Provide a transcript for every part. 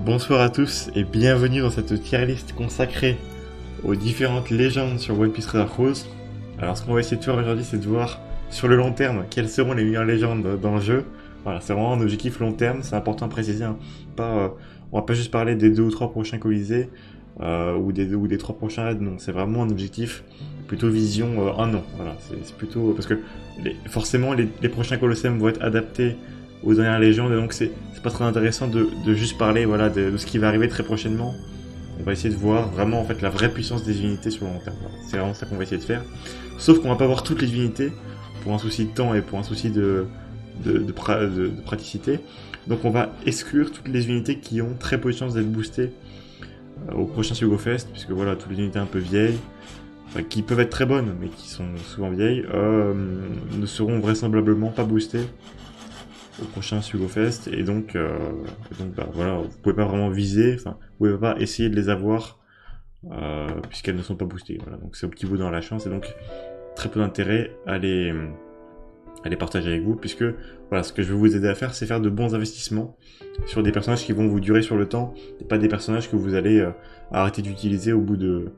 Bonsoir à tous et bienvenue dans cette tier list consacrée aux différentes légendes sur One Piece Red Rose. Alors ce qu'on va essayer de faire aujourd'hui, c'est de voir sur le long terme quelles seront les meilleures légendes dans le jeu. Voilà, c'est vraiment un objectif long terme, c'est important à préciser. On va pas juste parler des 2 ou 3 prochains Colisées ou des 3 prochains raids, non, c'est vraiment un objectif plutôt vision 1 an. Voilà, c'est plutôt parce que forcément les prochains Colosseum vont être adaptés aux dernières légendes, et donc c'est pas très intéressant de juste parler voilà, de ce qui va arriver très prochainement. On va essayer de voir vraiment en fait la vraie puissance des unités sur le long terme. Voilà. C'est vraiment ça qu'on va essayer de faire. Sauf qu'on va pas voir toutes les unités pour un souci de temps et pour un souci de praticité. Donc on va exclure toutes les unités qui ont très peu de chances d'être boostées au prochain Sugo Fest, puisque voilà, toutes les unités un peu vieilles, enfin, qui peuvent être très bonnes, mais qui sont souvent vieilles, ne seront vraisemblablement pas boostées au prochain Sugo Fest, et donc bah, voilà, vous pouvez pas vraiment viser, enfin, vous pouvez pas essayer de les avoir, puisqu'elles ne sont pas boostées, voilà, donc c'est au petit bout dans la chance, et donc très peu d'intérêt à les partager avec vous, puisque voilà, ce que je vais vous aider à faire, c'est faire de bons investissements sur des personnages qui vont vous durer sur le temps, et pas des personnages que vous allez arrêter d'utiliser au bout de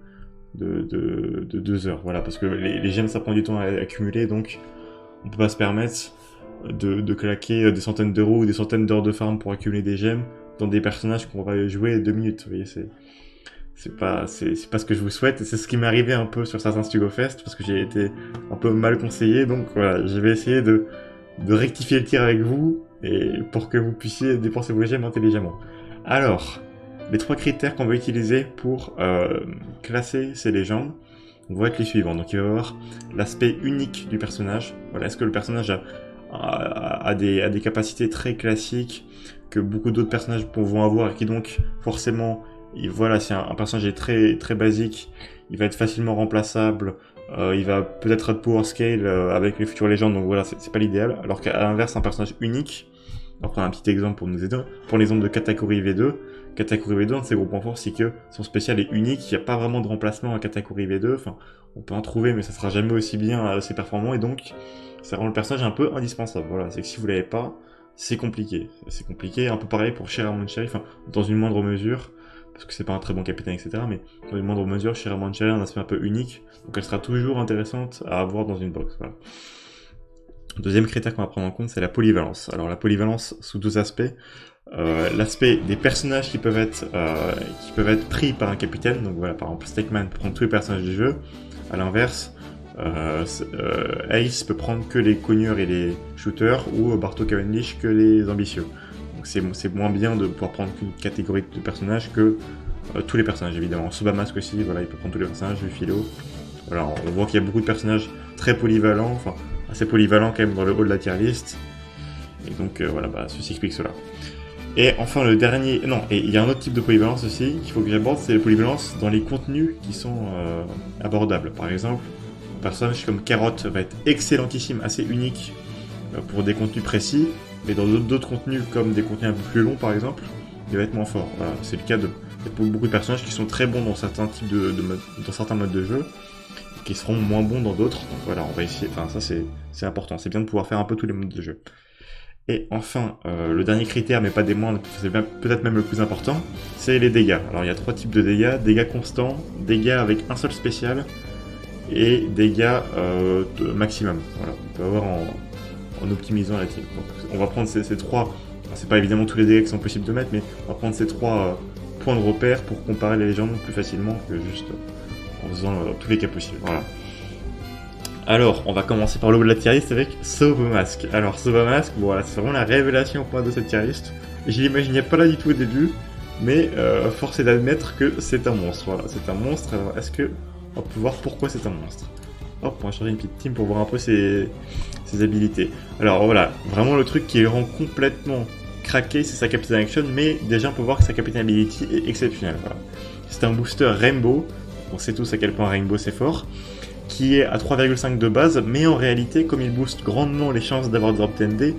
2 heures, voilà, parce que les gemmes ça prend du temps à accumuler, donc on peut pas se permettre de claquer des centaines d'euros ou des centaines d'heures de farm pour accumuler des gemmes dans des personnages qu'on va jouer 2 minutes, vous voyez, c'est pas ce que je vous souhaite, et c'est ce qui m'est arrivé un peu sur certains Stugo Fest, parce que j'ai été un peu mal conseillé, donc voilà, je vais essayer de rectifier le tir avec vous, et pour que vous puissiez dépenser vos gemmes intelligemment. Alors, les 3 critères qu'on va utiliser pour classer ces légendes vont être les suivants. Donc il va y avoir l'aspect unique du personnage, voilà, est-ce que le personnage a des capacités très classiques que beaucoup d'autres personnages vont avoir, et qui donc forcément, voilà, si un personnage est très, très basique, il va être facilement remplaçable, il va peut-être être power scale avec les futures légendes, donc voilà, c'est pas l'idéal. Alors qu'à l'inverse, un personnage unique, on va prendre un petit exemple pour nous aider, pour l'exemple de Katakuri V2, Katakuri V2, un de ses gros points forts, c'est que son spécial est unique, il n'y a pas vraiment de remplacement à Katakuri V2, enfin, on peut en trouver, mais ça sera jamais aussi bien assez performant, et donc ça rend le personnage un peu indispensable. Voilà, c'est que si vous l'avez pas, c'est compliqué. C'est compliqué, un peu pareil pour Shiramoncherry, enfin, dans une moindre mesure, parce que c'est pas un très bon capitaine, etc. Mais dans une moindre mesure, Shiramoncherry a un aspect un peu unique, donc elle sera toujours intéressante à avoir dans une box. Voilà. Deuxième critère qu'on va prendre en compte, c'est la polyvalence. Alors la polyvalence sous 2 aspects. L'aspect des personnages qui peuvent être pris par un capitaine, donc voilà, par exemple Stakeman peut prendre tous les personnages du jeu. À l'inverse, Ace peut prendre que les cogneurs et les shooters, ou Barto Cavendish que les ambitieux. Donc c'est moins bien de pouvoir prendre qu'une catégorie de personnages que tous les personnages, évidemment. Subamask aussi, voilà, il peut prendre tous les personnages, du philo. Voilà, on voit qu'il y a beaucoup de personnages très polyvalents, enfin assez polyvalents quand même dans le haut de la tier list. Et donc voilà, bah, ceci explique cela. Et enfin le dernier, non, et il y a un autre type de polyvalence aussi qu'il faut que j'aborde, c'est la polyvalence dans les contenus qui sont abordables. Par exemple, un personnage comme Carrot va être excellentissime, assez unique pour des contenus précis, mais dans d'autres contenus comme des contenus un peu plus longs par exemple, il va être moins fort. Voilà, c'est le cas de beaucoup de personnages qui sont très bons dans certains types dans certains modes de jeu, qui seront moins bons dans d'autres. Donc voilà, on va essayer, enfin ça c'est important, c'est bien de pouvoir faire un peu tous les modes de jeu. Et enfin, le dernier critère, mais pas des moindres, c'est peut-être même le plus important, c'est les dégâts. Alors il y a 3 types de dégâts constants, dégâts avec un seul spécial, et dégâts maximum. Voilà, on peut avoir en optimisant la team. Donc, on va prendre ces 3, c'est pas évidemment tous les dégâts qui sont possibles de mettre, mais on va prendre ces 3 points de repère pour comparer les légendes plus facilement que juste en faisant tous les cas possibles. Voilà. Alors, on va commencer par le haut de la tier list avec Sobamask. Alors, Sobamask, bon, voilà, c'est vraiment la révélation pour moi de cette tier list. Je l'imaginais pas là du tout au début, mais force est d'admettre que c'est un monstre. Voilà, c'est un monstre. Alors, est-ce que on peut voir pourquoi c'est un monstre? Hop, on va changer une petite team pour voir un peu ses habilités. Alors voilà, vraiment le truc qui le rend complètement craqué, c'est sa Captain Action, mais déjà on peut voir que sa Captain Ability est exceptionnelle. Voilà. C'est un booster Rainbow, on sait tous à quel point Rainbow c'est fort, qui est à 3,5 de base, mais en réalité, comme il booste grandement les chances d'avoir des Drop TND,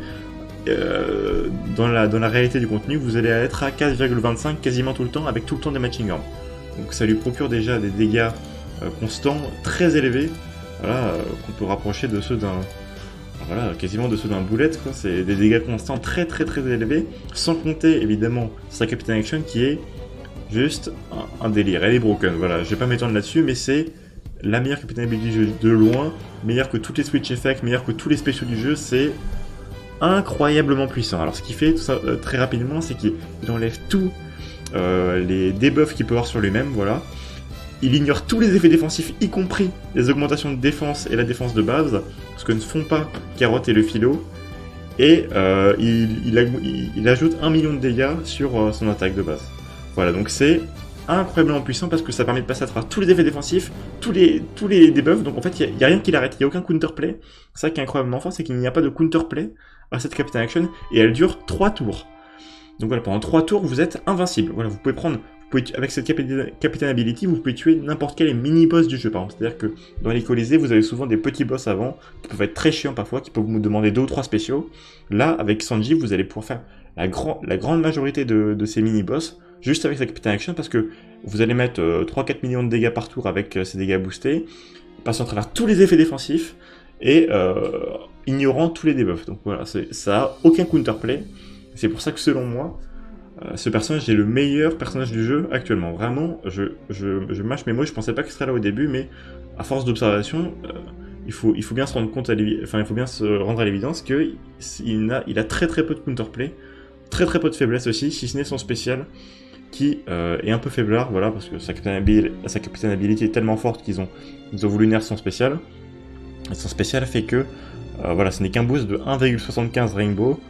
dans la réalité du contenu, vous allez être à 4,25 quasiment tout le temps, avec tout le temps des matching arms. Donc ça lui procure déjà des dégâts constants, très élevés, voilà, qu'on peut rapprocher de ceux d'un voilà, quasiment de ceux d'un boulette, quoi. C'est des dégâts constants très très très élevés, sans compter évidemment sa Captain Action qui est juste un délire. Elle est broken, voilà, je vais pas m'étendre là-dessus, mais c'est la meilleure Captain Ability du jeu de loin, meilleure que toutes les Switch Effects, meilleure que tous les spéciaux du jeu, c'est incroyablement puissant. Alors ce qu'il fait tout ça, très rapidement, c'est qu'il enlève tous les debuffs qu'il peut avoir sur lui-même, voilà. Il ignore tous les effets défensifs, y compris les augmentations de défense et la défense de base, ce que ne font pas Carotte et le Philo. Et il ajoute 1 million de dégâts sur son attaque de base. Voilà, donc c'est incroyablement puissant parce que ça permet de passer à travers tous les effets défensifs, tous les debuffs. Donc en fait, il n'y a rien qui l'arrête, il n'y a aucun counterplay. C'est ça qui est incroyablement fort, c'est qu'il n'y a pas de counterplay à cette Captain Action et elle dure 3 tours. Donc voilà, pendant 3 tours, vous êtes invincible. Voilà, vous pouvez avec cette Captain Ability, vous pouvez tuer n'importe quel mini-boss du jeu, par exemple. C'est-à-dire que dans les Colisées, vous avez souvent des petits boss avant, qui peuvent être très chiants parfois, qui peuvent vous demander 2 ou 3 spéciaux. Là, avec Sanji, vous allez pouvoir faire la grande majorité de ces mini-boss, juste avec sa Captain Action, parce que vous allez mettre 3-4 millions de dégâts par tour avec ces dégâts boostés, passant à travers tous les effets défensifs, et ignorant tous les debuffs. Donc voilà, ça a aucun counterplay. C'est pour ça que selon moi, ce personnage est le meilleur personnage du jeu actuellement. Vraiment, je mâche mes mots, je pensais pas qu'il serait là au début, mais à force d'observation, il faut bien se rendre compte il faut bien se rendre à l'évidence qu'il a très très peu de counterplay, très très peu de faiblesse aussi, si ce n'est son spécial, qui est un peu faiblard, voilà, parce que sa Captain Ability est tellement forte qu'ils ont voulu nerf son spécial. Et son spécial fait que, voilà, ce n'est qu'un boost de 1,75 Rainbow,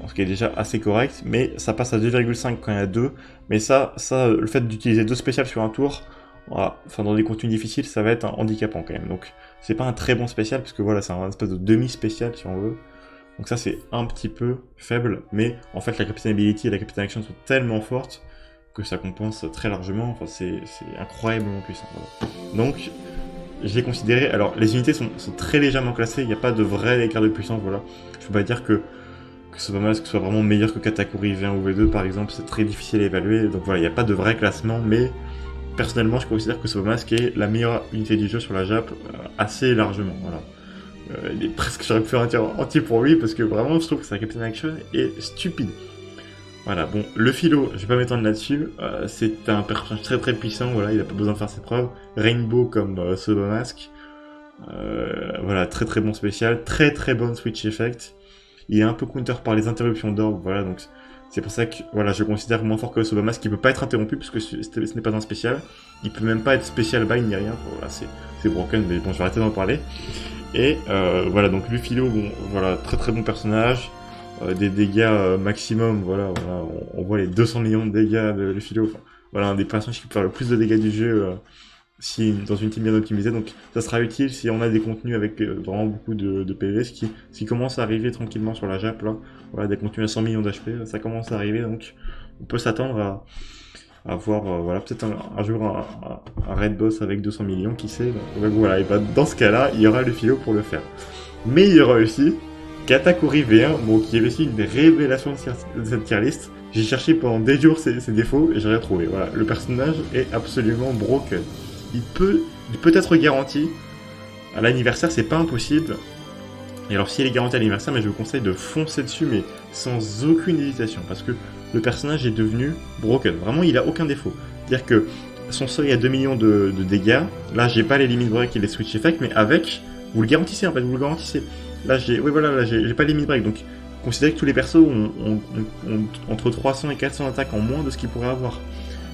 ce qui est déjà assez correct, mais ça passe à 2,5 quand il y a 2, mais ça, le fait d'utiliser 2 spéciales sur un tour, voilà, enfin dans des contenus difficiles, ça va être handicapant quand même, donc c'est pas un très bon spécial, parce que voilà, c'est un espèce de demi-spécial si on veut, donc ça c'est un petit peu faible, mais en fait la Captain Ability et la Captain Action sont tellement fortes que ça compense très largement, enfin c'est incroyablement puissant, voilà. Donc, je l'ai considéré, alors les unités sont très légèrement classées, il n'y a pas de vrai écart de puissance, voilà, je peux pas dire que Sobamasque soit vraiment meilleur que Katakuri V1 ou V2 par exemple, c'est très difficile à évaluer, donc voilà, il n'y a pas de vrai classement, mais personnellement je considère que Sobamasque est la meilleure unité du jeu sur la Jap, assez largement, voilà. Il est presque, j'aurais pu faire un tir anti pour lui, parce que vraiment je trouve que sa Captain Action est stupide. Voilà, bon, le Philo, je vais pas m'étendre là-dessus, c'est un personnage très très puissant, voilà, il a pas besoin de faire ses preuves, Rainbow comme Sobamasque, voilà, très très bon spécial, très très bonne Switch Effect. Il est un peu counter par les interruptions d'orbe, voilà, donc c'est pour ça que voilà, je le considère moins fort que Sobamasque, qui peut pas être interrompu, parce que ce n'est pas un spécial, il peut même pas être spécial bind ni rien, voilà, c'est broken, mais bon, je vais arrêter d'en parler. Et voilà, donc le Philo, bon, voilà, très très bon personnage, des dégâts maximum, voilà, on voit les 200 millions de dégâts de le Philo, enfin, voilà, un des personnages qui peut faire le plus de dégâts du jeu, dans une team bien optimisée, donc ça sera utile si on a des contenus avec vraiment beaucoup de PV, ce qui commence à arriver tranquillement sur la Jap, là, voilà, des contenus à 100 millions d'HP, ça commence à arriver, donc on peut s'attendre à voir, voilà, peut-être un jour un raid boss avec 200 millions, qui sait, donc voilà, et bah, dans ce cas-là, il y aura le Philo pour le faire. Mais il y aura aussi Katakuri V1, bon, qui est aussi une des révélations de cette tier list. J'ai cherché pendant des jours ses défauts et j'ai rien trouvé, voilà, le personnage est absolument broken. Il peut être garanti à l'anniversaire, c'est pas impossible. Et alors s'il est garanti à l'anniversaire, mais je vous conseille de foncer dessus, mais sans aucune hésitation, parce que le personnage est devenu broken. Vraiment, il a aucun défaut. C'est-à-dire que son seuil à 2 millions de dégâts, là j'ai pas les limites break et les switch effects, mais avec, vous le garantissez en fait, vous le garantissez. Là j'ai pas les limites break, donc considérez que tous les persos ont entre 300 et 400 attaques en moins de ce qu'ils pourraient avoir.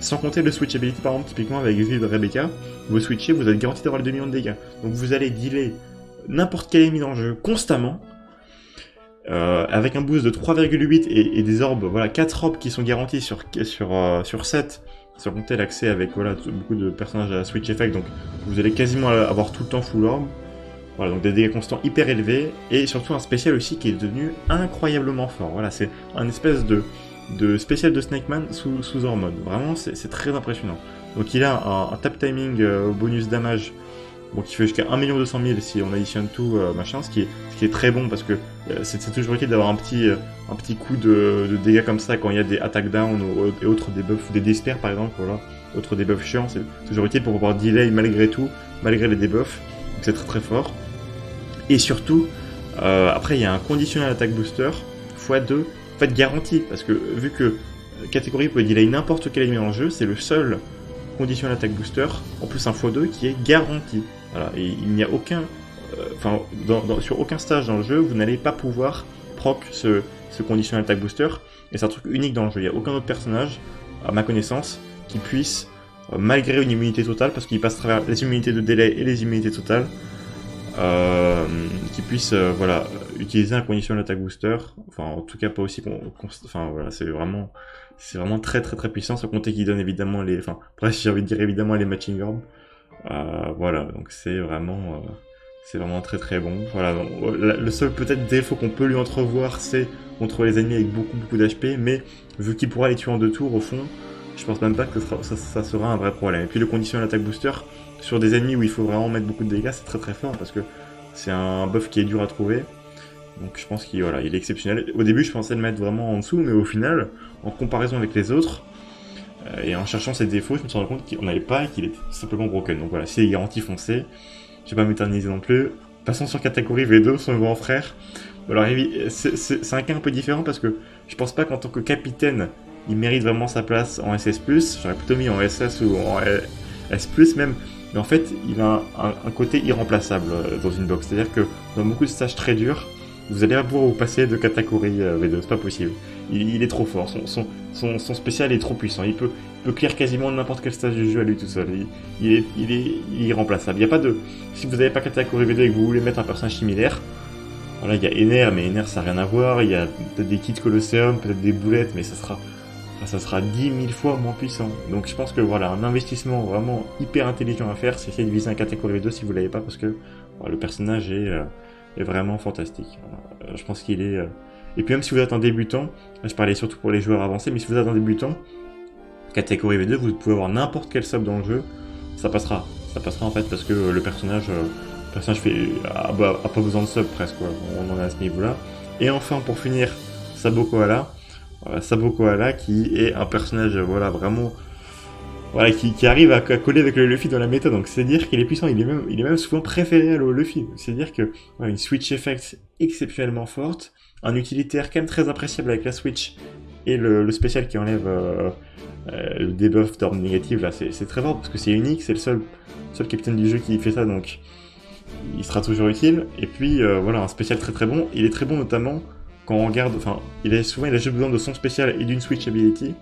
Sans compter le switch ability, par exemple, typiquement avec Vive de Rebecca, vous switchez, vous êtes garanti d'avoir les 2 millions de dégâts. Donc vous allez dealer n'importe quel ennemi dans le jeu constamment, avec un boost de 3,8 et des orbes, voilà, 4 orbes qui sont garantis sur 7, sans compter l'accès avec voilà, beaucoup de personnages à switch effect, donc vous allez quasiment avoir tout le temps full orb. Voilà, donc des dégâts constants hyper élevés, et surtout un spécial aussi qui est devenu incroyablement fort. Voilà, c'est un espèce de spécial de Snake Man sous hors mode. Vraiment, c'est très impressionnant. Donc il a un tap timing bonus damage, bon, qui fait jusqu'à 1 200 000 si on additionne tout, machin, ce qui est très bon, parce que c'est toujours utile d'avoir un petit coup de dégâts comme ça quand il y a des attack down et autres debuffs, ou des despairs par exemple, voilà, autres debuffs chiants, c'est toujours utile pour pouvoir delay malgré tout, malgré les debuffs, donc c'est très très fort. Et surtout, Après, il y a un conditionnel attack booster x2, en fait garanti, parce que vu que catégorie peut delay n'importe quel ennemi dans le jeu, c'est le seul conditionnel attack booster, en plus un x2 qui est garanti. Voilà, et il n'y a aucun, enfin, sur aucun stage dans le jeu, vous n'allez pas pouvoir proc ce conditionnel attack booster, et c'est un truc unique dans le jeu. Il n'y a aucun autre personnage, à ma connaissance, qui puisse, malgré une immunité totale, parce qu'il passe à travers les immunités de délai et les immunités totales, qui puisse voilà, utiliser un conditionnel attack booster, enfin en tout cas pas aussi enfin voilà, c'est vraiment très très très puissant, sans compter qu'il donne évidemment les, enfin presque j'ai envie de dire évidemment les matching orbs, voilà, donc c'est vraiment très très bon. Voilà, donc, le seul peut-être défaut qu'on peut lui entrevoir, c'est contre les ennemis avec beaucoup d'HP, mais vu qu'il pourra les tuer en 2 tours au fond, je pense même pas que ça sera un vrai problème. Et puis le conditionnel attack booster sur des ennemis où il faut vraiment mettre beaucoup de dégâts, c'est très très fort parce que c'est un buff qui est dur à trouver. Donc je pense qu'il voilà, il est exceptionnel. Au début, je pensais le mettre vraiment en dessous, mais au final, en comparaison avec les autres, et en cherchant ses défauts, je me suis rendu compte qu'on n'avait pas et qu'il était simplement broken. Donc voilà, c'est garanti foncé. Je vais pas m'éterniser non plus. Passons sur catégorie V2, son grand frère. Alors c'est un cas un peu différent parce que je pense pas qu'en tant que capitaine, il mérite vraiment sa place en SS+. J'aurais plutôt mis en SS ou en S+, même. Mais en fait, il a un côté irremplaçable dans une box. C'est-à-dire que dans beaucoup de stages très durs, vous allez pas pouvoir vous passer de catégorie V2, c'est pas possible. Il est trop fort, son spécial est trop puissant. Il peut clear quasiment n'importe quel stage du jeu à lui tout seul. Il est irremplaçable. Il y a pas de... Si vous n'avez pas catégorie V2 et que vous voulez mettre un personnage similaire, voilà, il y a Ener, mais Ener ça n'a rien à voir. Il y a peut-être des kits Colosseum, peut-être des boulettes, mais ça sera 10 000 fois moins puissant. Donc je pense que voilà, un investissement vraiment hyper intelligent à faire, c'est essayer de viser un catégorie 2 si vous l'avez pas, parce que voilà, le personnage est vraiment fantastique. Voilà. Je pense qu'il est... Et puis même si vous êtes un débutant, je parlais surtout pour les joueurs avancés, mais si vous êtes un débutant, catégorie V2, vous pouvez avoir n'importe quel sub dans le jeu, ça passera. Ça passera en fait parce que le personnage a pas besoin de sub presque, quoi. On en est à ce niveau-là. Et enfin, pour finir, Sabo Koala. Sabo Koala qui est un personnage voilà vraiment voilà qui arrive à coller avec le Luffy dans la méta, donc c'est à dire qu'il est puissant, il est même souvent préféré à Luffy, c'est à dire que voilà, une switch effect exceptionnellement forte, un utilitaire quand même très appréciable avec la switch et le spécial qui enlève le debuff d'ordre négatif là, c'est très fort parce que c'est unique, c'est le seul capitaine du jeu qui fait ça, donc il sera toujours utile. Et puis voilà, un spécial très très bon, il est très bon notamment quand on regarde, enfin, il a juste besoin de son spécial et d'une switch ability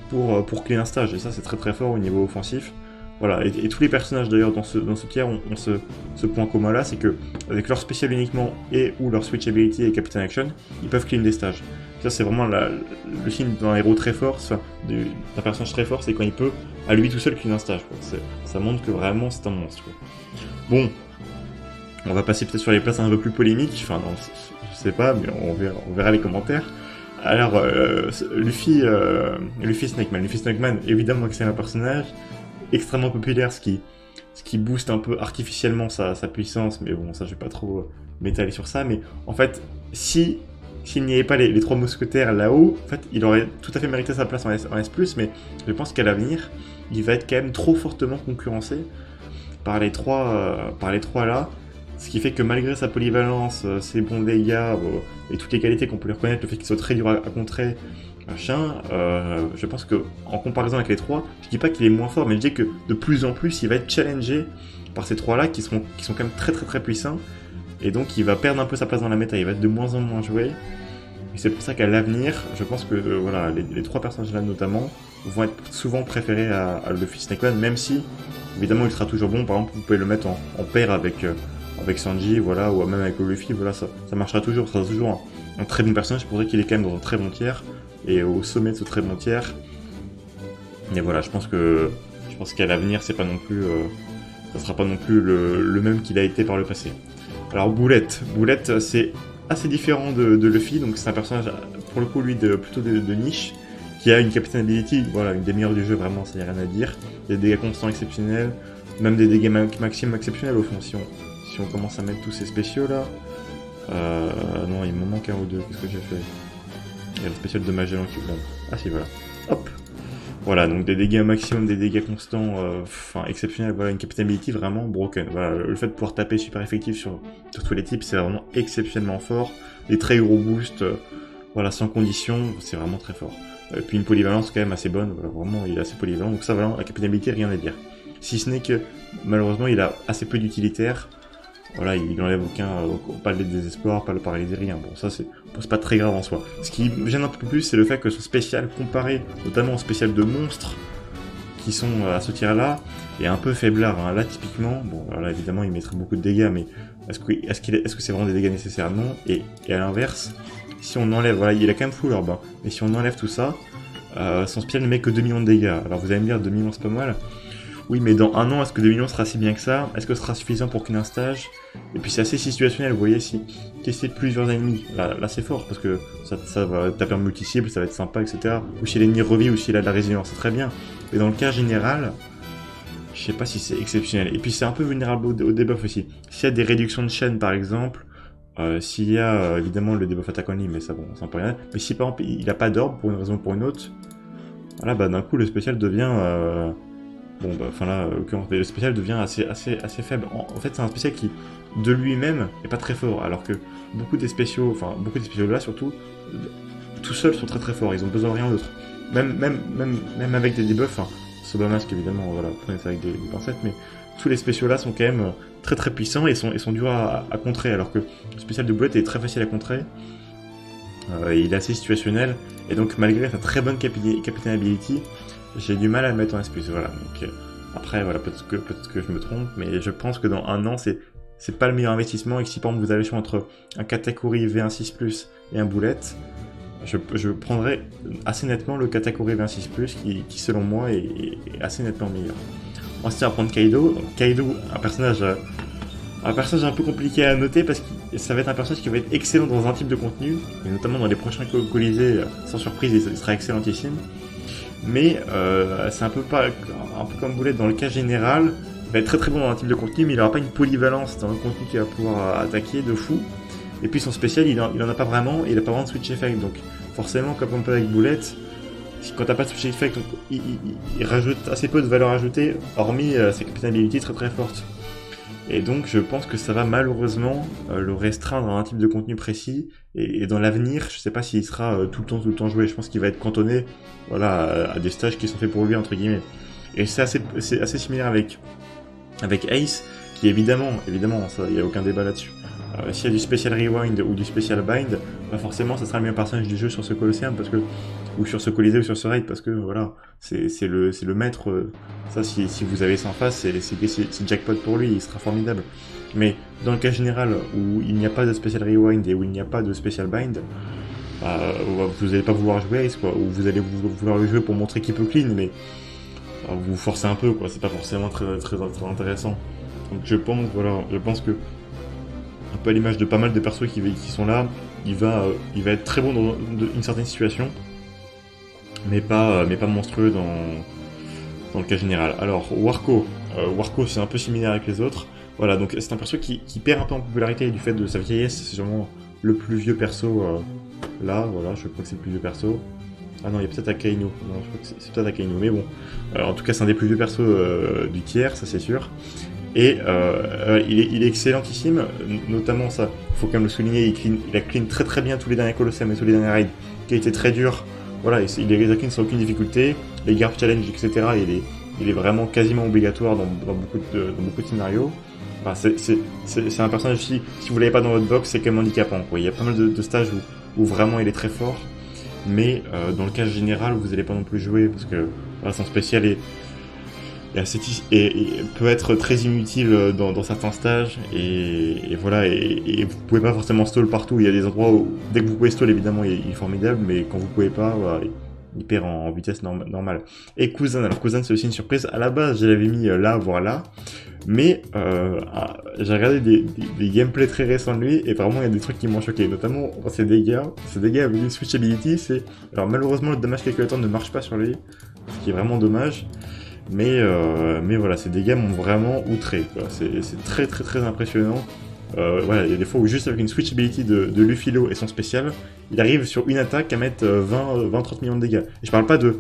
pour clear un stage, et ça c'est très très fort au niveau offensif. Voilà, et tous les personnages d'ailleurs dans ce tiers ont ce point commun là, c'est que avec leur spécial uniquement et ou leur switch ability et Captain Action, ils peuvent clean des stages. Ça c'est vraiment le signe d'un héros très fort, d'un personnage très fort, c'est quand il peut à lui tout seul clean un stage, quoi. Ça montre que vraiment c'est un monstre, quoi. Bon, on va passer peut-être sur les places un peu plus polémiques, enfin non, je sais pas, mais on verra les commentaires. Alors, Luffy Snakeman, évidemment que c'est un personnage extrêmement populaire, ce qui booste un peu artificiellement sa puissance, mais bon, ça je vais pas trop m'étaler sur ça, mais en fait, s'il n'y avait pas les trois mousquetaires là-haut, en fait, il aurait tout à fait mérité sa place en S+, mais je pense qu'à l'avenir, il va être quand même trop fortement concurrencé par les trois là, ce qui fait que malgré sa polyvalence, ses bons dégâts et toutes les qualités qu'on peut lui reconnaître, le fait qu'il soit très dur à contrer, machin, je pense que en comparaison avec les trois, je dis pas qu'il est moins fort, mais je dis que de plus en plus il va être challengé par ces trois là qui sont quand même très très très puissants, et donc il va perdre un peu sa place dans la méta, il va être de moins en moins joué. Et c'est pour ça qu'à l'avenir, je pense que voilà, les trois personnages là notamment vont être souvent préférés à Luffy Snakeman, même si évidemment il sera toujours bon. Par exemple, vous pouvez le mettre en paire avec Sanji, voilà, ou même avec Luffy, voilà, ça marchera toujours, ça sera toujours un très bon personnage, pour ça qu'il est quand même dans un très bon tiers, et au sommet de ce très bon tiers. Et voilà, je pense qu'à l'avenir, c'est pas non plus, ça sera pas non plus le même qu'il a été par le passé. Alors Boulette, c'est assez différent de Luffy, donc c'est un personnage, pour le coup, lui, plutôt de niche, qui a une Captain Ability, voilà, une des meilleures du jeu, vraiment, ça y a rien à dire. Il y a des dégâts constants exceptionnels, même des dégâts maximum exceptionnels au fond, si on commence à mettre tous ces spéciaux là. Non, il me manque un ou deux, qu'est-ce que j'ai fait? Il y a le spécial de Magellan qui... Bon. Ah si, voilà. Hop. Voilà, donc des dégâts maximum, des dégâts constants, enfin exceptionnels, voilà, une captain ability vraiment broken. Voilà, le fait de pouvoir taper super effectif sur tous les types, c'est vraiment exceptionnellement fort. Des très gros boosts, voilà, sans condition, c'est vraiment très fort. Et puis une polyvalence quand même assez bonne, voilà, vraiment il est assez polyvalent, donc ça vraiment, la captain ability, rien à dire. Si ce n'est que, malheureusement, il a assez peu d'utilitaire. Voilà, il n'enlève pas le désespoir, pas le paralyser, rien. Bon, ça c'est pas très grave en soi. Ce qui me gêne un peu plus, c'est le fait que son spécial, comparé notamment au spécial de monstres qui sont à ce tir-là, est un peu faiblard. Hein. Là, typiquement, bon, alors là évidemment, il mettrait beaucoup de dégâts, mais est-ce que c'est vraiment des dégâts nécessaires? Non. Et à l'inverse, si on enlève, voilà, il a quand même full orb, hein, mais si on enlève tout ça, son spécial ne met que 2 millions de dégâts. Alors vous allez me dire, 2 millions c'est pas mal. Oui, mais dans un an, est-ce que 2 millions sera si bien que ça? Est-ce que ce sera suffisant pour qu'un stage? Et puis c'est assez situationnel, vous voyez, si tester plusieurs ennemis, là c'est fort, parce que ça va taper en multi-cible, ça va être sympa, etc. Ou si l'ennemi revit, ou s'il a de la résilience, c'est très bien. Mais dans le cas général, je sais pas si c'est exceptionnel. Et puis c'est un peu vulnérable au debuff aussi. S'il y a des réductions de chaîne, par exemple, s'il y a évidemment le debuff attaque only, mais ça bon, c'est un peu rien. Mais si par exemple il a pas d'orbe pour une raison ou pour une autre, voilà, bah d'un coup le spécial devient... Bon, bah, enfin là, le spécial devient assez faible. En fait, c'est un spécial qui, de lui-même, est pas très fort, alors que beaucoup des spéciaux là, surtout, tout seuls sont très très forts, ils ont besoin de rien d'autre. Même avec des debuffs, hein, Sobamasque évidemment, voilà, prenez ça avec des pincettes, mais tous les spéciaux là sont quand même très très puissants et sont durs à contrer, alors que le spécial de boulette est très facile à contrer, il est assez situationnel, et donc malgré sa très bonne captain ability, j'ai du mal à le mettre en S+, voilà. Donc, après, voilà, peut-être que je me trompe, mais je pense que dans un an, c'est pas le meilleur investissement, et que si par exemple vous avez le choix entre un Katakuri V1 et un boulette, je prendrais assez nettement le Katakuri V1 qui selon moi est assez nettement meilleur. Ensuite, on va prendre Kaido. Kaido, un personnage un peu compliqué à noter parce que ça va être un personnage qui va être excellent dans un type de contenu, et notamment dans les prochains Colisées, sans surprise, il sera excellentissime. Mais c'est un peu comme Boulette dans le cas général, il va être très très bon dans un type de contenu, mais il n'aura pas une polyvalence dans le contenu qu'il va pouvoir attaquer de fou. Et puis son spécial, il en a pas vraiment, et il a pas vraiment de switch effect, donc forcément, comme on peut avec Boulette, quand t'as pas de switch effect, il rajoute assez peu de valeur ajoutée, hormis ses captain ability très très fortes. Et donc je pense que ça va malheureusement le restreindre à un type de contenu précis, et dans l'avenir, je sais pas s'il sera tout le temps joué, je pense qu'il va être cantonné, voilà, à des stages qui sont faits pour lui, entre guillemets. Et c'est assez similaire avec Ace, qui évidemment, ça, il n'y a aucun débat là-dessus. S'il y a du Special Rewind ou du Special Bind, bah forcément ça sera le meilleur personnage du jeu sur ce Colosseum, parce que, ou sur ce Colisée ou sur ce raid, parce que voilà, c'est le maître, ça si vous avez ça en face, c'est jackpot pour lui, il sera formidable. Mais dans le cas général où il n'y a pas de Special Rewind et où il n'y a pas de Special Bind, vous n'allez pas vouloir jouer Ace, quoi, ou vous allez vouloir le jouer pour montrer qu'il peut clean, mais vous forcez un peu, quoi, c'est pas forcément très, très, très intéressant. Donc je pense que un peu à l'image de pas mal de persos qui sont là, il va être très bon dans une certaine situation, mais pas monstrueux dans le cas général. Alors Warco c'est un peu similaire avec les autres. Voilà, donc c'est un perso qui perd un peu en popularité du fait de sa vieillesse, c'est sûrement le plus vieux perso là, voilà, je crois que c'est le plus vieux perso. Ah non, il y a peut-être Akainu, non, je crois que c'est peut-être Akainu, mais bon. En tout cas, c'est un des plus vieux persos du tiers, ça c'est sûr. Et il est excellentissime, notamment ça, faut quand même le souligner, il a clean très très bien tous les derniers Colosseum et tous les derniers raids, qui a été très dur. Voilà, il les a clean sans aucune difficulté, les Garp Challenge, etc. Il est vraiment quasiment obligatoire dans beaucoup de scénarios. Enfin, c'est un personnage, si vous l'avez pas dans votre box, c'est quand même handicapant, quoi. Il y a pas mal de stages où vraiment il est très fort, mais dans le cas général, vous n'allez pas non plus jouer, parce que voilà, son spécial est peut être très inutile dans certains stages, et voilà, et vous pouvez pas forcément stall partout. Il y a des endroits où dès que vous pouvez stall, évidemment il est formidable, mais quand vous pouvez pas, voilà, il perd en vitesse normale. Et Cousin, alors Cousin c'est aussi une surprise, à la base je l'avais mis là, voire là, mais j'ai regardé des gameplays très récents de lui, et vraiment il y a des trucs qui m'ont choqué, notamment ses dégâts avec une switch ability, alors malheureusement le damage calculator ne marche pas sur lui, ce qui est vraiment dommage. Mais voilà, ces dégâts m'ont vraiment outré, quoi. C'est très très très impressionnant. Voilà, il y a des fois où juste avec une switch ability de Lufilo et son spécial, il arrive sur une attaque à mettre 20-30 millions de dégâts. Et je parle pas de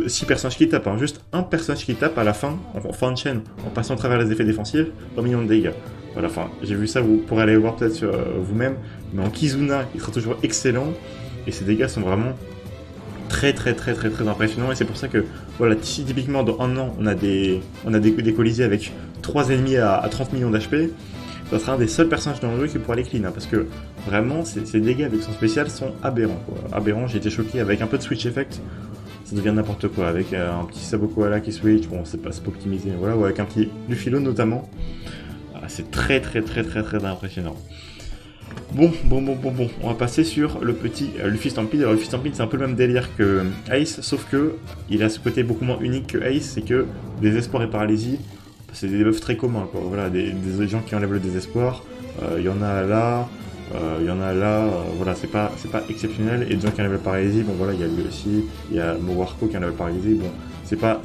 6 personnages qui tapent, hein, juste un personnage qui tape à la fin, en fin de chaîne, en passant à travers les effets défensifs, 20 millions de dégâts. Voilà, enfin, j'ai vu ça, vous pourrez aller voir peut-être sur vous-même, mais en Kizuna, il sera toujours excellent, et ses dégâts sont vraiment très impressionnants, et c'est pour ça que, voilà, si typiquement dans un an, on a des colisées avec 3 ennemis à 30 millions d'HP, ça sera un des seuls personnages dans le jeu qui pourra les clean, hein, parce que vraiment, ces dégâts avec son spécial sont aberrants, quoi. Aberrants, j'ai été choqué avec un peu de switch effect, ça devient n'importe quoi, avec un petit Sabo Koala qui switch, bon, c'est pas optimisé, voilà, ou avec un petit Lufilo notamment, c'est très impressionnant. Bon, on va passer sur le petit Luffy Stampede. Alors Luffy Stampede c'est un peu le même délire que Ace, sauf que il a ce côté beaucoup moins unique que Ace, c'est que désespoir et paralysie, c'est des buffs très communs, quoi. Voilà, des gens qui enlèvent le désespoir, il y en a là, voilà, c'est pas exceptionnel, et des gens qui enlèvent la paralysie, bon voilà, il y a lui aussi, il y a Mowarko qui enlève la paralysie, bon, c'est pas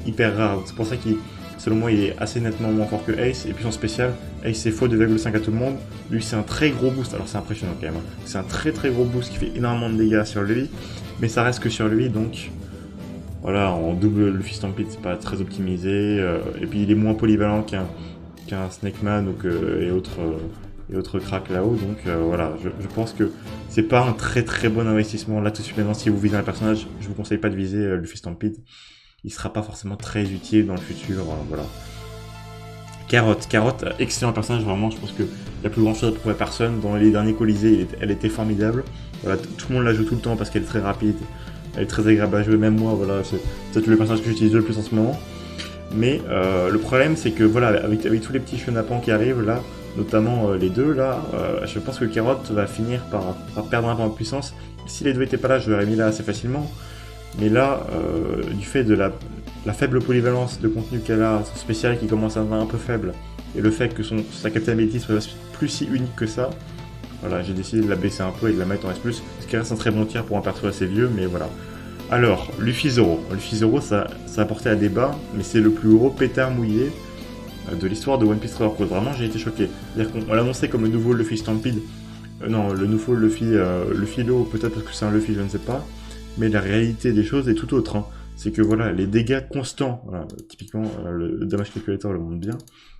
hyper rare, c'est pour ça qu'il, selon moi, il est assez nettement moins fort que Ace, et puis son spécial, Ace c'est faux 2,5 à tout le monde, lui c'est un très gros boost, alors c'est impressionnant quand même, hein. C'est un très gros boost qui fait énormément de dégâts sur lui, mais ça reste que sur lui, donc voilà, en double Luffy Stampede c'est pas très optimisé, et puis il est moins polyvalent qu'un Snakeman et autres cracks là-haut, donc voilà, je pense que c'est pas un très bon investissement là tout de suite. Maintenant, si vous visez un personnage, je vous conseille pas de viser Luffy Stampede, il sera pas forcément très utile dans le futur, voilà. Carotte, excellent personnage, vraiment, je pense qu'il n'y a plus grand chose à prouver à personne. Dans les derniers colisées, elle était formidable, voilà, tout le monde la joue tout le temps parce qu'elle est très rapide, elle est très agréable à jouer, même moi, voilà, c'est peut-être le personnage que j'utilise le plus en ce moment. Mais le problème, c'est que voilà, avec tous les petits chenapans qui arrivent là, notamment les deux là, je pense que Carotte va finir par perdre un peu en puissance. Si les deux étaient pas là, je l'aurais mis là assez facilement. Mais là, du fait de la faible polyvalence de contenu qu'elle a, son spécial qui commence à être un peu faible, et le fait que sa captain ability soit plus si unique que ça, voilà, j'ai décidé de la baisser un peu et de la mettre en S+, ce qui reste un très bon tir pour un perso assez vieux, mais voilà. Alors, Luffy Zoro. Luffy Zoro, ça a porté à débat, mais c'est le plus gros pétard mouillé de l'histoire de One Piece Treasure Cruise. Vraiment, j'ai été choqué. C'est-à-dire qu'on l'a annoncé comme le nouveau Luffy Stampede. Non, le nouveau Luffy Low, peut-être parce que c'est un Luffy, je ne sais pas. Mais la réalité des choses est tout autre, hein. C'est que voilà, les dégâts constants, voilà, typiquement le damage calculator le montre bien,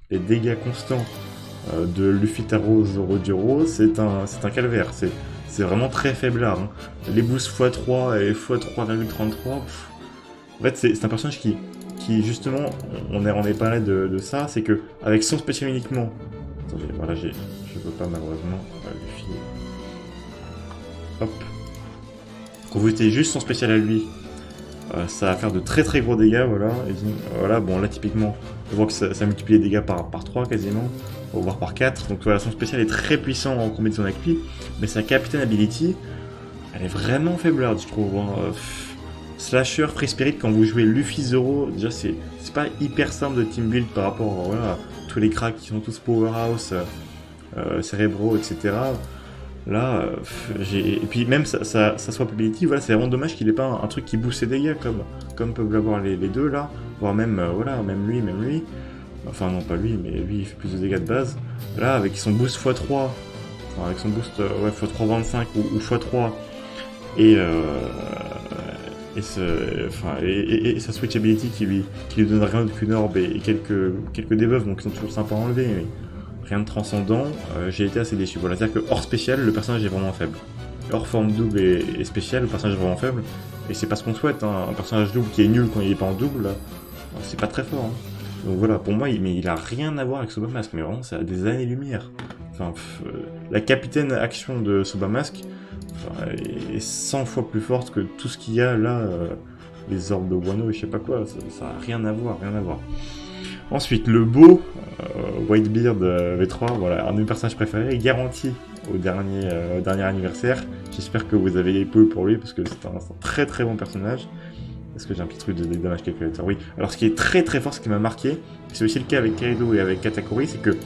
les dégâts constants de Luffy Taro Zoro Jiro, c'est un calvaire. C'est vraiment très faiblard, hein. Les boosts x3 et x3,33, en fait c'est un personnage qui justement, on est parlé de ça, c'est que avec son spécial uniquement, attendez, voilà, je peux pas malheureusement, Luffy, hop, quand vous utilisez juste son spécial à lui, ça va faire de très gros dégâts, voilà, et voilà, bon là typiquement, on voit que ça multiplie les dégâts par 3 quasiment, voire par 4, donc voilà, son spécial est très puissant en combinaison avec lui, mais sa Captain Ability, elle est vraiment faiblarde, je trouve, hein. Slasher, Free Spirit, quand vous jouez Luffy Zoro, déjà c'est pas hyper simple de team build par rapport voilà, à tous les cracks qui sont tous powerhouse, cérébraux, etc. Là, et puis même sa swap ability, voilà, c'est vraiment dommage qu'il ait pas un truc qui booste ses dégâts comme peuvent l'avoir les deux là, voire même, voilà, même lui. Enfin non, pas lui, mais lui il fait plus de dégâts de base. Là, avec son boost x3, enfin, avec son boost x3,25 ou x3, et sa switch ability qui lui donne rien qu'une orbe et quelques debuffs, donc ils sont toujours sympas à enlever, mais rien de transcendant, j'ai été assez déçu. Voilà, c'est-à-dire que hors spécial, le personnage est vraiment faible. Hors forme double et spécial, le personnage est vraiment faible, et c'est pas ce qu'on souhaite, hein. Un personnage double qui est nul quand il est pas en double, là, c'est pas très fort, hein. Donc voilà, pour moi, il a rien à voir avec Sobamask, mais vraiment, c'est à des années-lumière. Enfin, la capitaine action de Sobamask est 100 fois plus forte que tout ce qu'il y a là, les orbes de Wano et je sais pas quoi, ça a rien à voir. Ensuite, le beau Whitebeard V3, voilà, un de mes personnages préférés, garanti au dernier anniversaire. J'espère que vous avez peu pour lui, parce que c'est un très bon personnage. Est-ce que j'ai un petit truc de damage calculator? Oui. Alors ce qui est très fort, ce qui m'a marqué, c'est aussi le cas avec Kaido et avec Katakuri, c'est que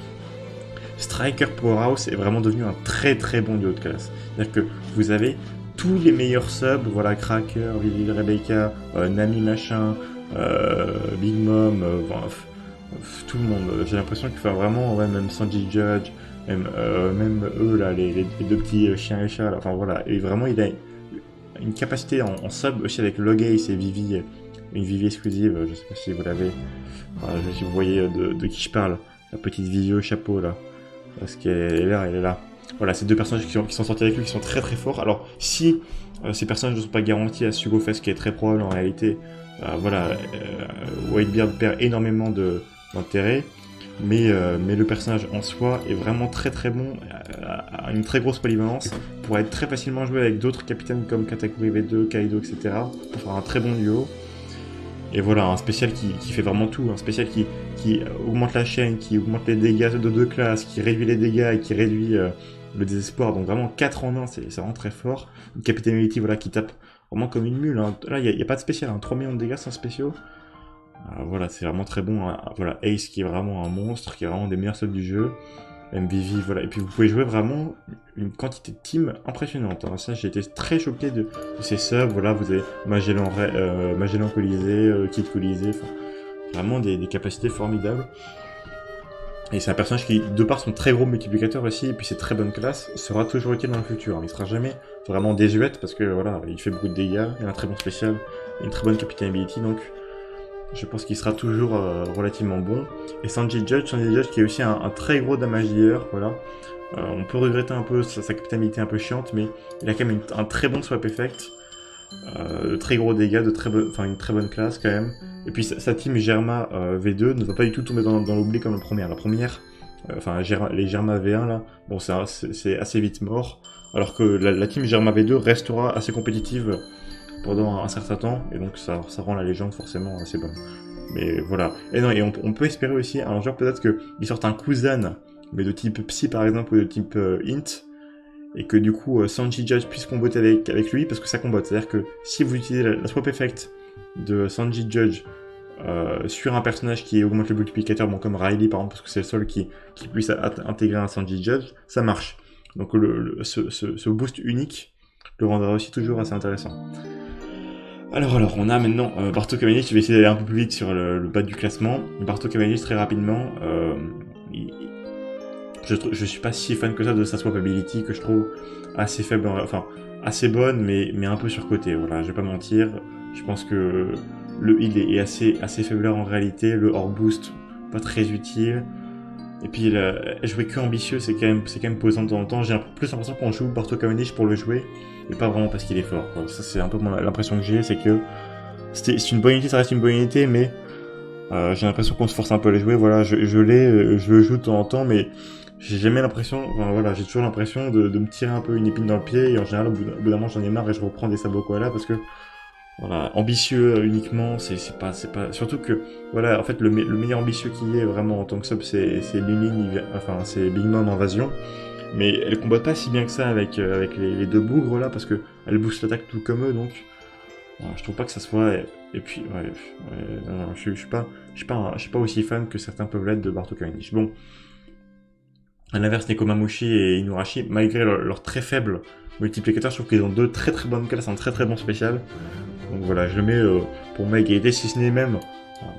Striker Powerhouse est vraiment devenu un très bon duo de classe. C'est-à-dire que vous avez tous les meilleurs subs, voilà, Cracker, Vivi Rebecca, Nami machin, Big Mom, tout le monde. J'ai l'impression qu'il faut vraiment, ouais, même Sanji Judge, même eux, là, les deux petits chiens et chats, là, enfin voilà. Et vraiment, il a une capacité en sub aussi avec Log Ace et Vivi, une Vivi exclusive, je sais pas si vous l'avez, si vous voyez de qui je parle, la petite Vivi au chapeau, là. Parce qu'elle est là, elle est là. Voilà, ces deux personnages qui sont sortis avec lui, qui sont très très forts. Alors, si ces personnages ne sont pas garantis à Sugo Fest, qui est très probable en réalité, voilà, Whitebeard perd énormément d'intérêt, mais le personnage en soi est vraiment très très bon, a une très grosse polyvalence, pour être très facilement joué avec d'autres capitaines comme Katakuri V2, Kaido, etc. Pour faire un très bon duo. Et voilà, un spécial qui fait vraiment tout, un spécial qui augmente la chaîne, qui augmente les dégâts de 2 classes, qui réduit les dégâts et qui réduit le désespoir. Donc vraiment 4 en 1, c'est vraiment très fort. Une Captain Ability, voilà, qui tape vraiment comme une mule. Hein. Là, il n'y a pas de spécial, hein. 3 millions de dégâts sans spéciaux. Voilà, c'est vraiment très bon. Hein. Voilà, Ace qui est vraiment un monstre, qui est vraiment des meilleurs subs du jeu. MVV, voilà. Et puis vous pouvez jouer vraiment une quantité de teams impressionnante. Hein. Ça, j'ai été très choqué de ces subs. Voilà, vous avez Magellan Colisée, Kid Colisée, enfin, vraiment des capacités formidables. Et c'est un personnage qui, de par son très gros multiplicateur aussi, et puis ses très bonnes classes, sera toujours utile dans le futur. Il sera jamais vraiment désuète parce que voilà, il fait beaucoup de dégâts, il a un très bon spécial, une très bonne Captain Ability, donc je pense qu'il sera toujours relativement bon. Et Sanji Judge qui est aussi un très gros damage dealer, voilà. On peut regretter un peu sa capitalité un peu chiante, mais il a quand même un très bon swap effect, de très gros dégâts, une très bonne classe quand même. Et puis sa team Germa V2 ne va pas du tout tomber dans l'oubli comme la première. La première, les Germa V1 là, bon c'est assez vite mort, alors que la team Germa V2 restera assez compétitive pendant un certain temps, et donc ça rend la légende forcément assez bonne. Mais voilà. Et non, et on peut espérer aussi un jour peut-être qu'il sorte un Kuzan, mais de type Psy par exemple, ou de type Int, et que du coup Sanji Judge puisse comboter avec lui, parce que ça combote. C'est-à-dire que si vous utilisez la swap effect de Sanji Judge sur un personnage qui augmente le multiplicateur, bon, comme Riley par exemple, parce que c'est le seul qui puisse intégrer un Sanji Judge, ça marche. Donc ce boost unique le rendra aussi toujours assez intéressant. Alors, on a maintenant Barto Kavanic. Je vais essayer d'aller un peu plus vite sur le bas du classement. Barto Kavanic, très rapidement, je suis pas si fan que ça de sa swap ability, que je trouve assez faible, enfin assez bonne, mais un peu surcotée. Voilà, je vais pas mentir. Je pense que le heal est assez faibleur en réalité. Le hors boost, pas très utile. Et puis jouer que ambitieux, c'est quand même posant de temps en temps. J'ai plus l'impression qu'on joue Barto Kavanic pour le jouer, et pas vraiment parce qu'il est fort, quoi. Ça, c'est un peu l'impression que j'ai, c'est que c'est une bonne unité, ça reste une bonne unité, mais j'ai l'impression qu'on se force un peu à les jouer. Voilà, je le joue de temps en temps, mais j'ai jamais l'impression, enfin voilà, j'ai toujours l'impression de me tirer un peu une épine dans le pied, et en général, au bout d'un moment, j'en ai marre et je reprends des sabots koala parce que, voilà, ambitieux uniquement, c'est pas, surtout que, voilà, en fait, le meilleur ambitieux qui est vraiment en tant que sub, c'est Lilin, enfin, c'est Big Mom Invasion. Mais elle combat pas si bien que ça avec les deux bougres là, parce que elle booste l'attaque tout comme eux, donc je trouve pas que ça soit. Et puis non, je suis pas aussi fan que certains peuvent l'être de Barto Kavanic. Bon, à l'inverse, Nekomamushi et Inurashi, malgré leur très faible multiplicateur, je trouve qu'ils ont deux très très bonnes classes, un très très bon spécial. Donc voilà, je le mets pour ma égalité, si ce n'est même,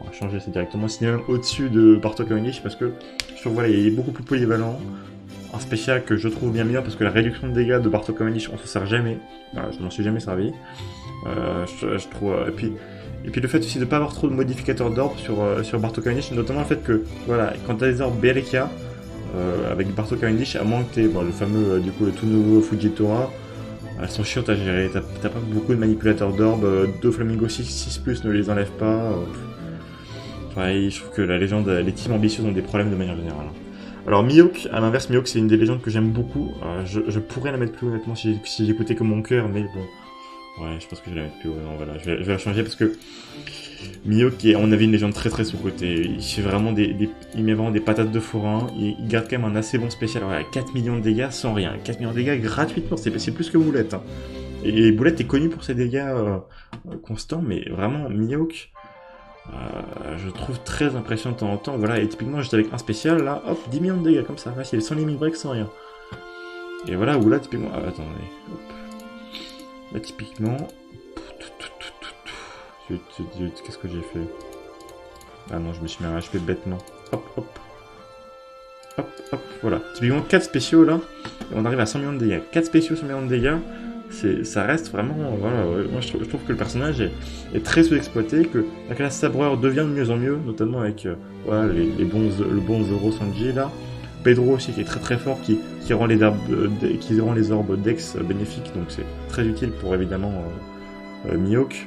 on va changer ça directement, si ce n'est même au-dessus de Barto Kavanic, parce que je trouve voilà, il est beaucoup plus polyvalent. Un spécial que je trouve bien meilleur parce que la réduction de dégâts de Barto Kavanic, on se sert jamais. Voilà, je m'en suis jamais servi. Je trouve. Et puis le fait aussi de pas avoir trop de modificateurs d'orbes sur Barto Kavanic, notamment le fait que voilà, quand t'as des orbes Berekia avec Barto Kavanic, à moins que t'aies le fameux du coup le tout nouveau Fujitora, elles sont chiantes à gérer. T'as pas beaucoup de manipulateurs d'orbes. Deux Flamingo 6+ ne les enlève pas. Je trouve que la légende, les teams ambitieux ont des problèmes de manière générale. Alors Mihawk, à l'inverse, Mihawk c'est une des légendes que j'aime beaucoup. Je pourrais la mettre plus honnêtement si j'écoutais que mon cœur, mais bon. Ouais, je pense que je vais la mettre plus haut. Non, voilà, je vais la changer parce que Mihawk est, à mon avis, une légende très très sous-côté. Il fait vraiment il met vraiment des patates de forain. Il garde quand même un assez bon spécial. Voilà, 4 millions de dégâts sans rien. 4 millions de dégâts gratuitement, c'est plus que Boulette. Hein. Et Boulette est connu pour ses dégâts constants, mais vraiment Mihawk. Je trouve très impressionnant de temps en temps. Voilà, et typiquement, j'étais avec un spécial, là, hop, 10 millions de dégâts comme ça, facile, sans limit break, sans rien. Et voilà, où là, typiquement. Attendez, hop. Là, typiquement. Qu'est-ce que j'ai fait? Ah non, je me suis mis à HP bêtement. Hop, hop. hop, hop, voilà. Typiquement 4 spéciaux là, et on arrive à 100 millions de dégâts. 4 spéciaux, 100 millions de dégâts, ça reste vraiment, voilà, ouais. Moi je trouve que le personnage est très sous-exploité, que la classe sabreur devient de mieux en mieux, notamment avec voilà, le bon Zoro Sanji là. Pedro aussi qui est très très fort, qui rend qui rend les orbes Dex bénéfiques, donc c'est très utile pour évidemment Mihawk.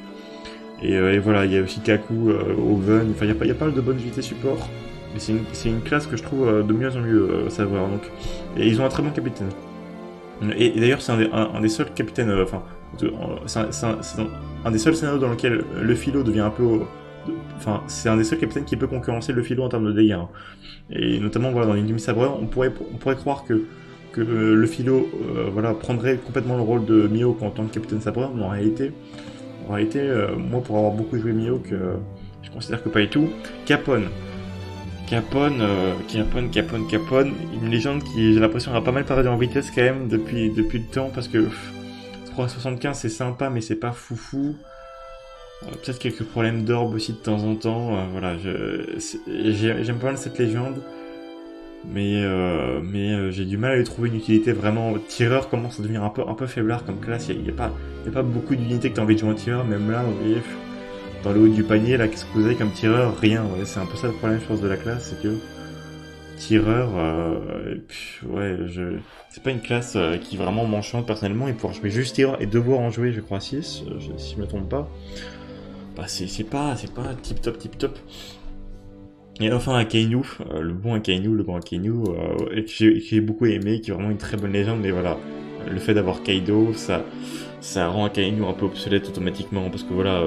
Et voilà, il y a aussi Kaku, Oven, enfin il y a pas mal de bonnes unités support. Mais c'est une classe que je trouve de mieux en mieux, savoir. Donc. Et ils ont un très bon capitaine. Et d'ailleurs, c'est un des seuls capitaines, c'est un des seuls scénarios dans lequel le philo devient un peu. Enfin, c'est un des seuls capitaines qui peut concurrencer le philo en termes de dégâts. Hein. Et notamment, voilà, dans l'Enemy Sabreur, on pourrait croire que le philo voilà, prendrait complètement le rôle de Mihawk en tant que capitaine sabreur, mais en réalité moi, pour avoir beaucoup joué Mihawk, je considère que pas du tout. Capone. Capone, une légende qui, j'ai l'impression, a pas mal perdu en vitesse quand même depuis le temps, parce que 375 c'est sympa, mais c'est pas foufou. Peut-être quelques problèmes d'orbe aussi de temps en temps. Voilà, j'aime pas mal cette légende, mais j'ai du mal à lui trouver une utilité vraiment. Tireur commence à devenir un peu faiblard comme classe. Il y a pas beaucoup d'unités que t'as envie de jouer en tireur, même là, vous voyez. Dans le haut du panier, là, qu'est-ce que vous avez comme tireur? Rien, ouais, c'est un peu ça le problème, je pense, de la classe, c'est que tireur, ouais, c'est pas une classe qui vraiment m'enchante personnellement, et pouvoir jouer juste tireur et devoir en jouer, je crois, 6, si je me trompe pas, bah c'est pas tip top. Et enfin Akainu, le bon Akainu, que j'ai beaucoup aimé, qui est vraiment une très bonne légende, mais voilà, le fait d'avoir Kaido, ça rend Akainu un peu obsolète automatiquement, parce que voilà,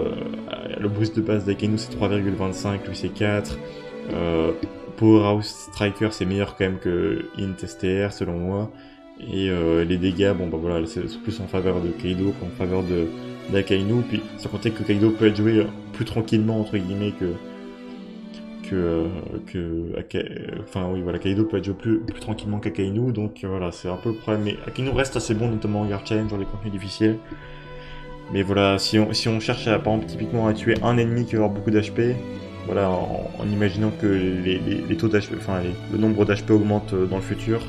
le boost de base d'Akainu c'est 3,25, lui c'est 4, Powerhouse Striker c'est meilleur quand même que Int STR selon moi, et les dégâts, bon bah voilà, c'est plus en faveur de Kaido qu'en faveur d'Akainu, puis sans compter que Kaido peut être joué plus tranquillement entre guillemets enfin oui voilà, Kaido peut être joué plus tranquillement qu'Akainu, donc voilà, c'est un peu le problème, mais Akainu reste assez bon notamment en Guard Challenge, dans les contenus difficiles, mais voilà, si on cherche à, par exemple typiquement à tuer un ennemi qui va avoir beaucoup d'HP, voilà, en imaginant que les taux d'HP, enfin le nombre d'HP augmente dans le futur,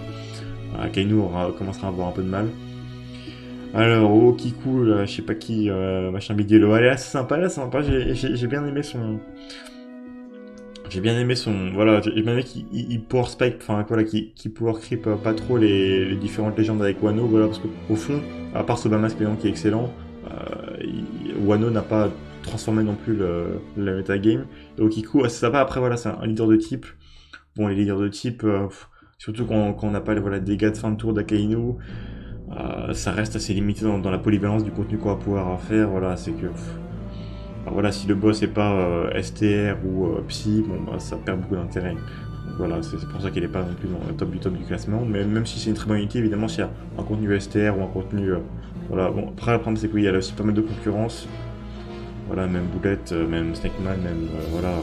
Akainu commencera à avoir un peu de mal. Alors, Kiku, là, je sais pas qui, machin Bigelo, elle est assez sympa, j'ai bien aimé son... Voilà, j'ai bien aimé qu'il power spike, enfin voilà, qu'il power creep pas trop les différentes légendes avec Wano, voilà, parce qu'au fond, à part Sobama qui est excellent, Wano n'a pas transformé non plus la metagame. Et Okiku, ça va, après voilà, c'est un leader de type. Bon, les leaders de type, surtout quand on n'a pas voilà, des dégâts de fin de tour d'Akainu, ça reste assez limité dans la polyvalence du contenu qu'on va pouvoir faire, voilà, c'est que... voilà, si le boss est pas STR ou Psy, bon bah ça perd beaucoup d'intérêt. Donc voilà, c'est pour ça qu'il est pas non plus dans le top du classement. Mais même si c'est une très bonne unité, évidemment, s'il y a un contenu STR ou un contenu. Voilà, bon, après le problème c'est qu'il y a aussi pas mal de concurrence. Voilà, même Boulette, même Snakeman, même. Voilà,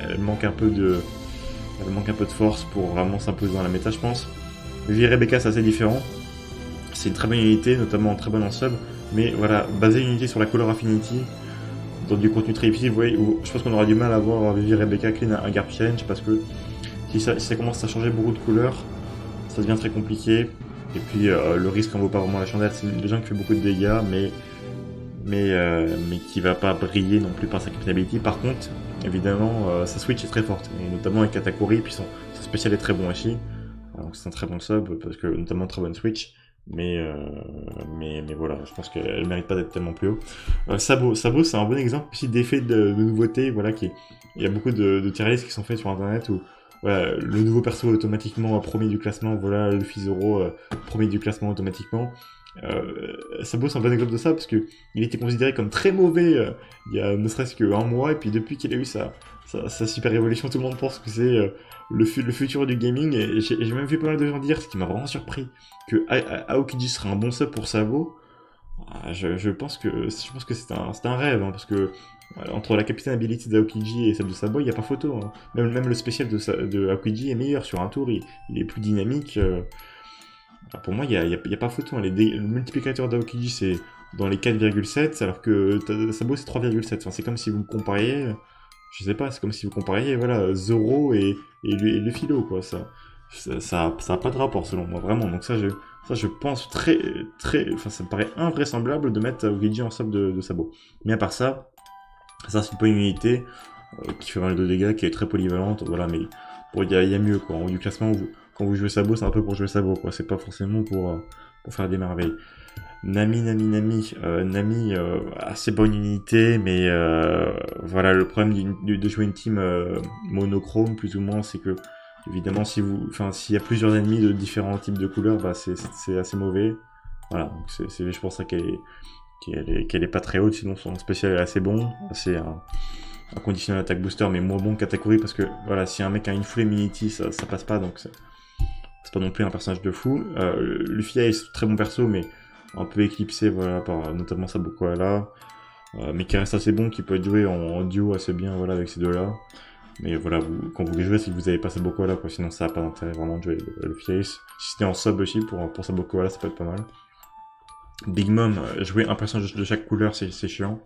elle manque un peu de. Elle manque un peu de force pour vraiment s'imposer dans la méta, je pense. Vivi Rebecca, c'est assez différent. C'est une très bonne unité, notamment très bonne en sub. Mais voilà, baser une unité sur la Color Affinity, dans du contenu très difficile, vous voyez, où je pense qu'on aura du mal à voir Vivi Rebecca clean un Garp Challenge, parce que si ça commence à changer beaucoup de couleurs, ça devient très compliqué. Et puis le risque en vaut pas vraiment la chandelle. C'est une légende qui fait beaucoup de dégâts, mais qui va pas briller non plus par sa capability. Par contre, évidemment, sa switch est très forte, et notamment avec Katakuri, puis son spécial est très bon aussi. Donc c'est un très bon sub, parce que notamment très bonne switch. Mais voilà, je pense qu'elle mérite pas d'être tellement plus haut. Sabo, c'est un bon exemple aussi d'effet de nouveauté, voilà, il y a beaucoup de tier lists qui sont faits sur internet où voilà, le nouveau perso est automatiquement premier du classement, voilà, le Zoro premier du classement automatiquement. Sabo, c'est un bon exemple de ça, parce que il était considéré comme très mauvais il y a ne serait-ce qu'un mois, et puis depuis qu'il a eu sa super évolution, tout le monde pense que c'est le futur du gaming, et j'ai même vu pas mal de gens dire, ce qui m'a vraiment surpris, que Aokiji serait un bon sub pour Sabo. Je pense que c'est un rêve, hein, parce que entre la captain ability d'Aokiji et celle de Sabo, il n'y a pas photo. Hein. Même le spécial de Aokiji est meilleur sur un tour, il est plus dynamique. Pour moi, il y a pas photo. Hein. Le multiplicateur d'Aokiji c'est dans les 4,7, alors que Sabo c'est 3,7. Enfin, c'est comme si vous me compariez. je sais pas, c'est comme si vous compariez, voilà, Zoro et le philo, quoi, ça a pas de rapport selon moi, vraiment, donc je pense enfin, ça me paraît invraisemblable de mettre Aokiji en sub de Sabo. Mais à part ça c'est pas une unité qui fait mal de dégâts, qui est très polyvalente, voilà, mais bon, y a mieux, quoi, en haut du classement, quand vous jouez Sabo, c'est un peu pour jouer Sabo, quoi, c'est pas forcément pour faire des merveilles. Nami, assez bonne unité, mais voilà, le problème de jouer une team monochrome, plus ou moins, c'est que, évidemment, s'il y a plusieurs ennemis de différents types de couleurs, bah, c'est assez mauvais. Voilà, donc je pense qu'elle est pas très haute, sinon son spécial est assez bon, c'est un conditionnel attaque booster, mais moins bon qu'Atakuri, parce que, voilà, si un mec a une full immunity, ça passe pas, donc c'est pas non plus un personnage de fou. Luffy est très bon perso, mais un peu éclipsé, voilà, par notamment Sabo Koala, mais qui reste assez bon, qui peut être joué en duo assez bien, voilà, avec ces deux-là. Mais voilà, quand vous les jouez, si vous avez pas Sabo Koala, quoi, sinon ça n'a pas d'intérêt vraiment de jouer le Face. Si c'était en sub aussi, pour Sabo Koala, ça peut être pas mal. Big Mom, jouer un personnage de chaque couleur, c'est chiant.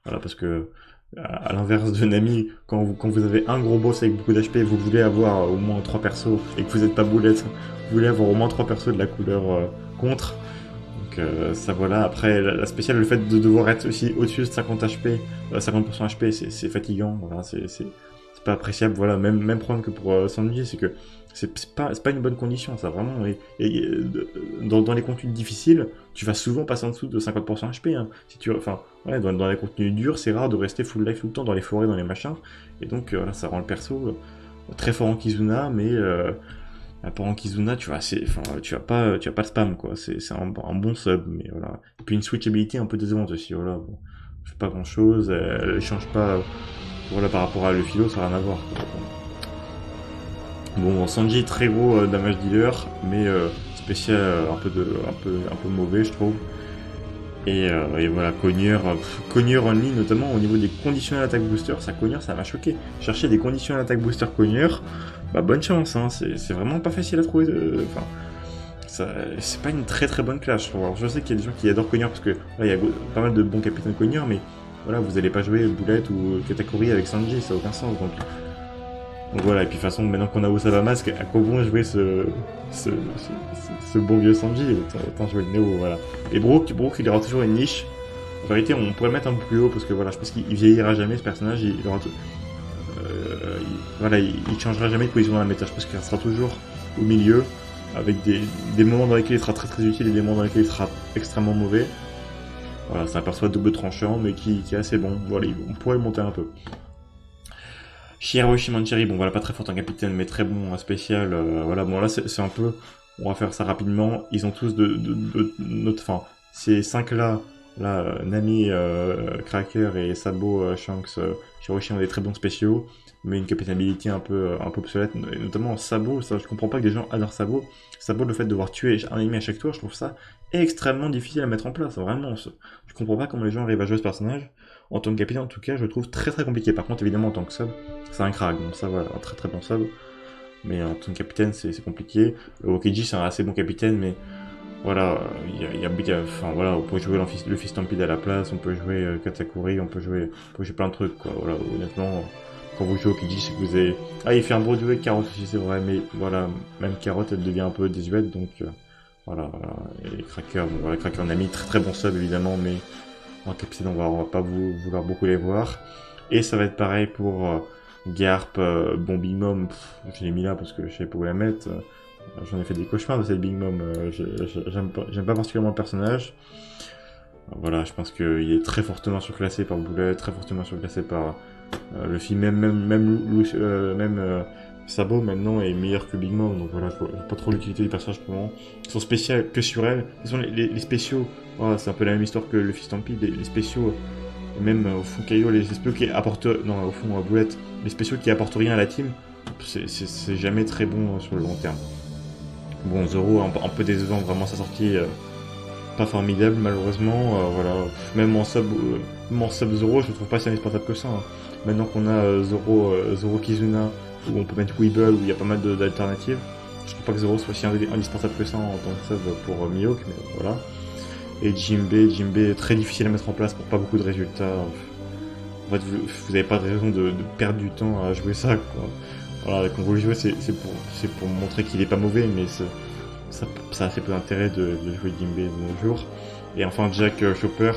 Voilà, parce que, à l'inverse de Nami, quand vous avez un gros boss avec beaucoup d'HP, vous voulez avoir au moins 3 persos, et que vous n'êtes pas boulette, vous voulez avoir au moins 3 persos de la couleur contre. Donc ça voilà, après la spéciale, le fait de devoir être aussi au-dessus de 50 HP, 50% HP, c'est fatigant, voilà, c'est pas appréciable, voilà, même problème que pour Sanji, c'est que c'est pas une bonne condition, ça vraiment, dans les contenus difficiles, tu vas souvent passer en dessous de 50% HP, hein, enfin, ouais, dans les contenus durs, c'est rare de rester full life tout le temps, dans les forêts, dans les machins, et donc voilà, ça rend le perso très fort en Kizuna, mais en Kizuna, tu vas pas le spam, quoi. C'est un bon sub, mais voilà. Et puis une switchability un peu décevante aussi, voilà. Bon, fait pas grand chose, elle change pas, voilà, par rapport à le philo, ça n'a rien à voir, quoi. Bon, Sanji, très gros damage dealer, mais spécial un peu mauvais, je trouve. Et voilà, Cogneur en ligne, notamment au niveau des conditionnels attaque booster, ça m'a choqué. Chercher des conditionnels attaque booster Cogneur, bah bonne chance, hein, c'est vraiment pas facile à trouver. Enfin, c'est pas une très très bonne classe, je trouve. Alors, je sais qu'il y a des gens qui adorent Cogneur parce que là, il y a pas mal de bons capitaines Cogneur, mais voilà, vous allez pas jouer Boulette ou Katakuri avec Sanji, ça n'a aucun sens. Donc voilà, et puis de toute façon, maintenant qu'on a Osama Mask, à quoi bon jouer ce bon vieux Sanji, autant jouer le Neo, voilà. Et Brook, il aura toujours une niche. En vérité, on pourrait le mettre un peu plus haut, parce que voilà, je pense qu'il vieillira jamais, ce personnage, voilà, il changera jamais de position dans la méta, je pense qu'il restera toujours au milieu, avec des moments dans lesquels il sera très très utile et des moments dans lesquels il sera extrêmement mauvais. Voilà, c'est un personnage double tranchant, mais qui est assez bon, voilà, on pourrait le monter un peu. Shiro Shimancheri, bon voilà, pas très fort en capitaine, mais très bon en spécial, voilà, bon là c'est un peu, on va faire ça rapidement, ils ont tous enfin, ces 5 là, Nami, Cracker et Sabo, Shanks, Shiroshi ont des très bons spéciaux, mais une capitability un peu obsolète, et notamment Sabo, ça je comprends pas que des gens adorent Sabo, le fait de devoir tuer un ennemi à chaque tour, je trouve ça extrêmement difficile à mettre en place, vraiment, je comprends pas comment les gens arrivent à jouer ce personnage. En tant que capitaine, en tout cas, je le trouve très très compliqué. Par contre, évidemment, en tant que sub, c'est un crack, donc ça va, un très très bon sub. Mais en tant que capitaine, c'est compliqué. Le Aokiji, c'est un assez bon capitaine, mais voilà, enfin voilà, on peut jouer le Fist Stampede à la place, on peut jouer Katakuri, on peut jouer plein de trucs, quoi. Voilà, honnêtement, quand vous jouez Aokiji, c'est que vous avez... Ah, il fait un beau duo avec Carotte aussi, c'est vrai, mais voilà, même Carotte, elle devient un peu désuète, donc voilà. Et Cracker, bon, voilà, Cracker, on a mis très très bon sub, évidemment, mais... En capitaine, on va pas vouloir beaucoup les voir. Et ça va être pareil pour Garp, bon Big Mom, je l'ai mis là parce que je savais pas où la mettre. J'en ai fait des cauchemars de cette Big Mom, j'aime pas particulièrement le personnage. Voilà, je pense qu'il est très fortement surclassé par Boulet, très fortement surclassé par le film, même Sabo maintenant est meilleur que Big Mom, donc voilà, je vois pas trop l'utilité du personnage pour le moment. Ils sont spéciaux que sur elle. De toute façon, les spéciaux, voilà, c'est un peu la même histoire que le Fist Stampede, les spéciaux, même au fond Kaido, les spéciaux qui apportent, non, au fond Boulette, les spéciaux qui apportent rien à la team, c'est jamais très bon sur le long terme. Bon, Zoro, un peu décevant, vraiment sa sortie, pas formidable malheureusement, voilà, même en sub Zoro, je trouve pas si indispensable que ça. Hein. Maintenant qu'on a Zoro Kizuna, où on peut mettre Weeble, où il y a pas mal d'alternatives. Je trouve pas que Zoro soit si indispensable que ça en tant que sub pour Mihawk, mais voilà. Et Jinbe, très difficile à mettre en place pour pas beaucoup de résultats. En fait, vous avez pas de raison de perdre du temps à jouer ça, quoi. Voilà, quand vous le jouez, c'est pour montrer qu'il est pas mauvais, mais ça a assez peu d'intérêt de jouer Jinbei de nos jours. Et enfin, Jack Chopper,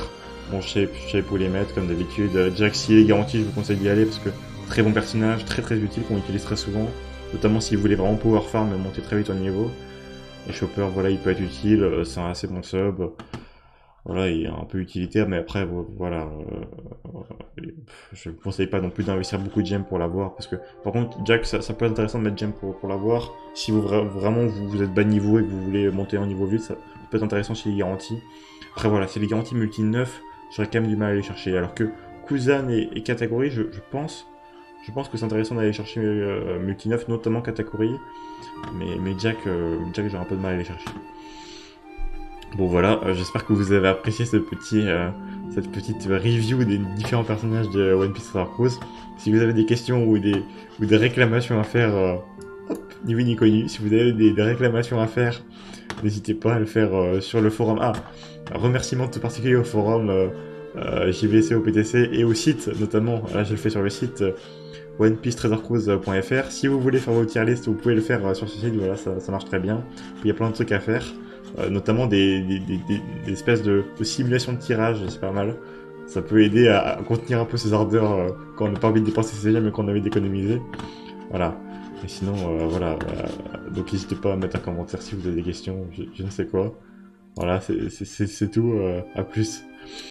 bon, je sais pour les mettre, comme d'habitude. Jack, s'il est garanti, je vous conseille d'y aller, parce que très bon personnage, très utile, qu'on utilise très souvent. Notamment si vous voulez vraiment power farm, monter très vite au niveau. Et Chopper, voilà, il peut être utile, c'est un assez bon sub. Voilà, il est un peu utilitaire, mais après, voilà, je ne conseille pas non plus d'investir beaucoup de gemmes pour l'avoir, parce que, par contre, Jack, ça peut être intéressant de mettre gemmes pour l'avoir. Si vraiment vous êtes bas de niveau et que vous voulez monter en niveau vite, ça peut être intéressant s'il est garanti. Après, voilà, si les garanties multi 9, j'aurais quand même du mal à aller chercher. Alors que Kuzan et Katakuri, je pense que c'est intéressant d'aller chercher multi 9, notamment Katakuri, mais Jack, j'ai un peu de mal à aller chercher. Bon voilà, j'espère que vous avez apprécié cette petite review des différents personnages de One Piece Star Cruise. Si vous avez des questions ou des réclamations à faire, hop, ni vu ni connu, si vous avez des réclamations à faire, n'hésitez pas à le faire sur le forum. Ah, remerciement tout particulier au forum JVC, OPTC et au site notamment. Là, je le fais sur le site OnePiece-TreasureCruise.fr. Si vous voulez faire vos tier list, vous pouvez le faire sur ce site, voilà, ça marche très bien. Il y a plein de trucs à faire. Notamment des espèces de simulation de tirage, c'est pas mal. Ça peut aider à contenir un peu ses ardeurs quand on n'a pas envie de dépenser ses gemmes mais qu'on a envie d'économiser. Voilà. Et sinon, voilà. Donc n'hésitez pas à mettre un commentaire si vous avez des questions, je ne sais quoi. Voilà, c'est tout. À plus.